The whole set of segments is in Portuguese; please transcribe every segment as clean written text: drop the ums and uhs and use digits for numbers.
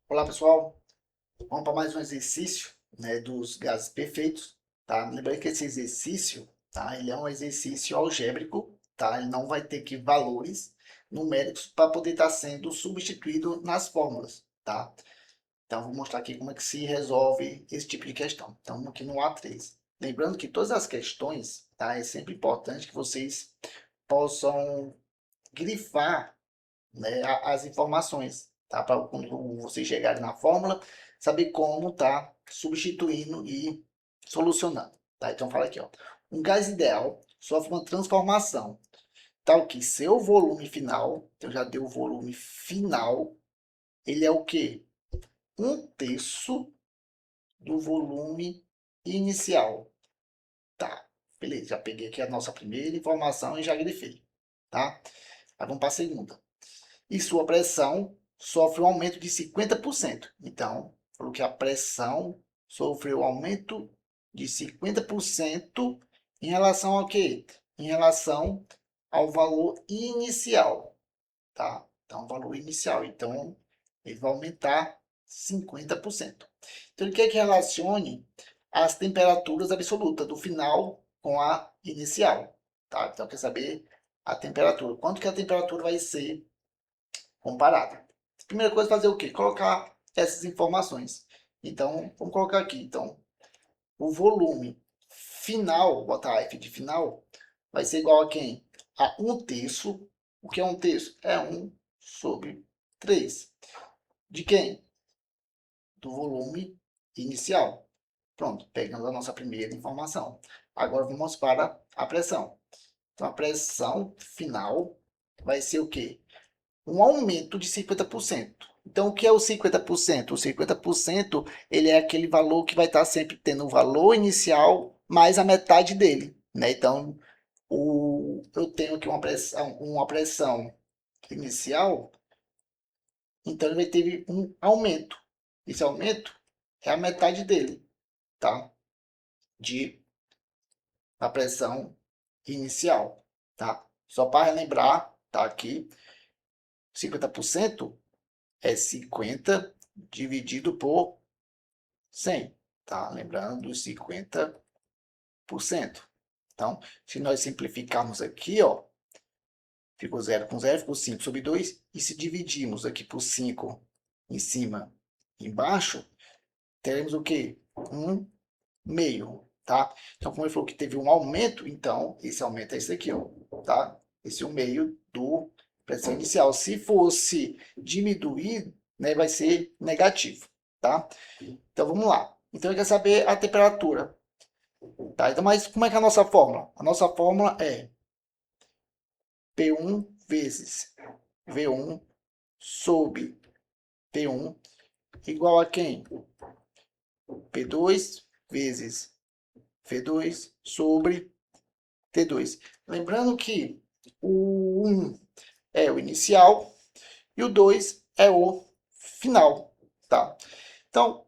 Olá pessoal, vamos para mais um exercício, né, dos gases perfeitos, tá? Lembrando que esse exercício, tá, ele é um exercício algébrico, tá? Ele não vai ter que valores numéricos para poder estar sendo substituído nas fórmulas, tá? Então vou mostrar aqui como é que se resolve esse tipo de questão. Então vamos aqui no A3. Lembrando que todas as questões, tá, é sempre importante que vocês possam grifar, né, as informações, tá? Para quando vocês chegarem na fórmula, saber como tá substituindo e solucionando, tá? Então fala aqui, ó. Um gás ideal sofre uma transformação tal que seu volume final, então já deu o volume final, ele é o quê? Um terço do volume inicial, tá? Beleza, já peguei aqui a nossa primeira informação e já grifei, tá? Aí vamos para a segunda. E sua pressão sofre um aumento de 50%. Então, falou que a pressão sofreu um aumento de 50% em relação ao quê? Em relação ao valor inicial, tá? Então, valor inicial. Então, ele vai aumentar 50%. Então, ele quer que relacione as temperaturas absolutas do final com a inicial, tá? Então, quer saber a temperatura. Quanto que a temperatura vai ser comparada. A primeira coisa é fazer o quê? Colocar essas informações. Então, vamos colocar aqui. Então, o volume final, botar F de final, vai ser igual a quem? A um terço. O que é um terço? É 1/3. De quem? Do volume inicial. Pronto, pegamos a nossa primeira informação. Agora vamos para a pressão. Então, a pressão final vai ser o quê? Um aumento de 50%. Então, o que é o 50%? O 50% ele é aquele valor que vai estar sempre tendo o valor inicial mais a metade dele, né? Então, eu tenho aqui uma pressão inicial, então ele vai ter um aumento. Esse aumento é a metade dele, tá? De a pressão inicial, tá? Só para relembrar, tá aqui, 50% é 50 dividido por 100, tá? Lembrando dos 50%. Então, se nós simplificarmos aqui, ó, ficou 0 com 0, ficou 5 sobre 2. E se dividirmos aqui por 5 em cima e embaixo, teremos o quê? 1/2, tá? Então, como ele falou que teve um aumento, então esse aumento é esse aqui, ó, tá? Esse 1/2 do pressão inicial. Se fosse diminuir, né, vai ser negativo, tá? Então, vamos lá. Então, ele quer saber a temperatura, tá? Então, mas como é que é a nossa fórmula? A nossa fórmula é P1 vezes V1 sobre P1 igual a quem? P2 vezes V2 sobre T2. Lembrando que o 1 é o inicial e o 2 é o final, tá? Então,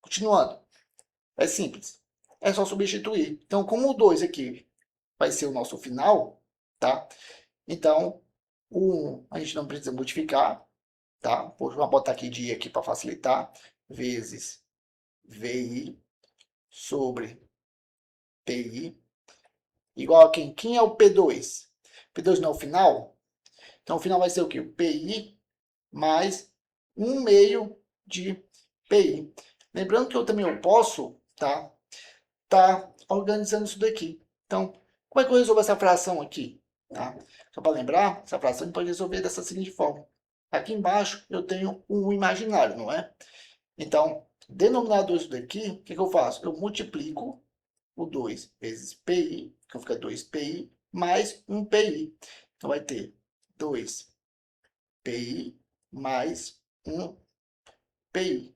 continuando, é simples. É só substituir. Então, como o 2 aqui vai ser o nosso final, tá? Então, o 1 a gente não precisa modificar, tá? Vou botar aqui de I aqui para facilitar. Vezes VI sobre PI igual a quem? Quem é o P2? P2 não é o final? Então, o final vai ser o quê? O PI mais 1/2 de PI. Lembrando que eu também posso, tá organizando isso daqui. Então, como é que eu resolvo essa fração aqui? Tá? Só para lembrar, essa fração a gente pode resolver dessa seguinte forma. Aqui embaixo eu tenho um imaginário, não é? Então, denominador disso daqui, o que eu faço? Eu multiplico o 2 vezes PI, que fica 2PI, mais 1PI. Então, vai ter 2PI mais 1PI,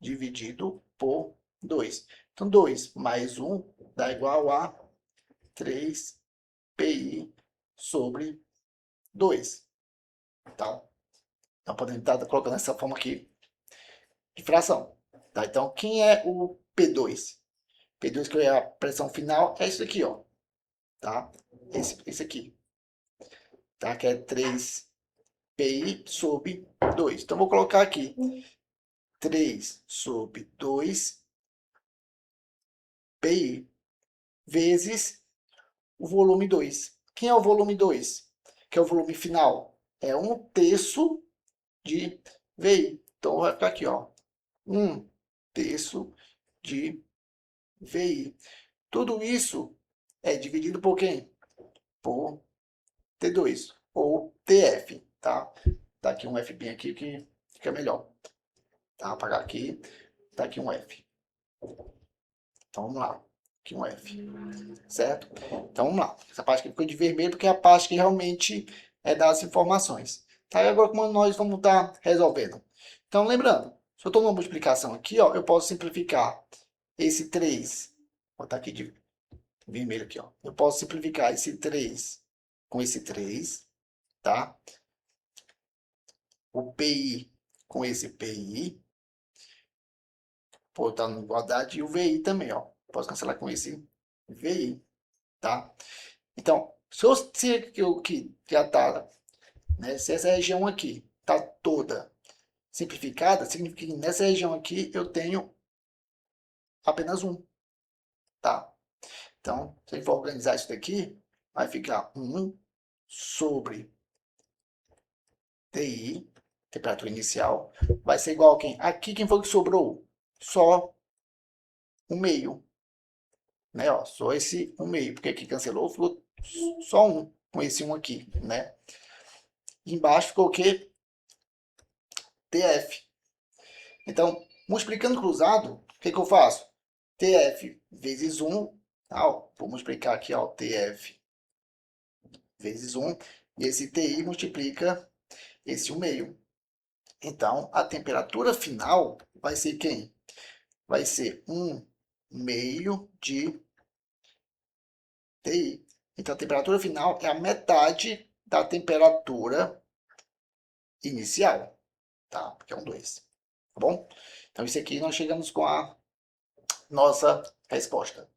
dividido por 2. Então, 2 mais 1 dá igual a 3PI sobre 2. Tá? Então, podemos estar colocando essa forma aqui de fração. Tá? Então, quem é o P2? P2, que é a pressão final, é isso aqui, ó. Tá? Esse aqui. Tá? Que é 3PI sobre 2. Então, vou colocar aqui 3 sobre 2 PI vezes o volume 2. Quem é o volume 2? Que é o volume final. É 1/3 de VI. Então, vai ficar aqui, ó. 1/3 de VI. Tudo isso é dividido por quem? Por T2 ou TF, tá? Tá aqui um F bem aqui que fica melhor. Tá? Vou apagar aqui. Tá aqui um F. Então vamos lá. Aqui um F. Certo? Então vamos lá. Essa parte aqui ficou de vermelho porque é a parte que realmente é das informações. Tá? E agora como nós vamos estar resolvendo? Então lembrando, se eu estou numa multiplicação aqui, ó, eu posso simplificar esse 3. Vou botar aqui de vermelho aqui, ó. Eu posso simplificar esse 3 com esse 3, tá? O PI com esse PI. Botar na igualdade e o VI também, ó. Posso cancelar com esse VI, tá? Então, que já tá, né? Se essa região aqui tá toda simplificada, significa que nessa região aqui eu tenho apenas um, tá? Então, se a gente for organizar isso daqui, vai ficar 1 sobre TI, temperatura inicial, vai ser igual a quem? Aqui quem foi que sobrou? Só o meio, né? Ó, só esse 1/2, porque aqui cancelou, ficou só um, com esse 1 aqui, né? Embaixo ficou o quê? TF. Então, multiplicando cruzado, o que eu faço? TF vezes 1, tá? Ó, vou multiplicar aqui, ó, TF vezes 1, e esse TI multiplica esse 1/2. Então, a temperatura final vai ser quem? Vai ser 1/2 de TI. Então, a temperatura final é a metade da temperatura inicial, tá? Porque é um 2, tá bom? Então, isso aqui nós chegamos com a nossa resposta.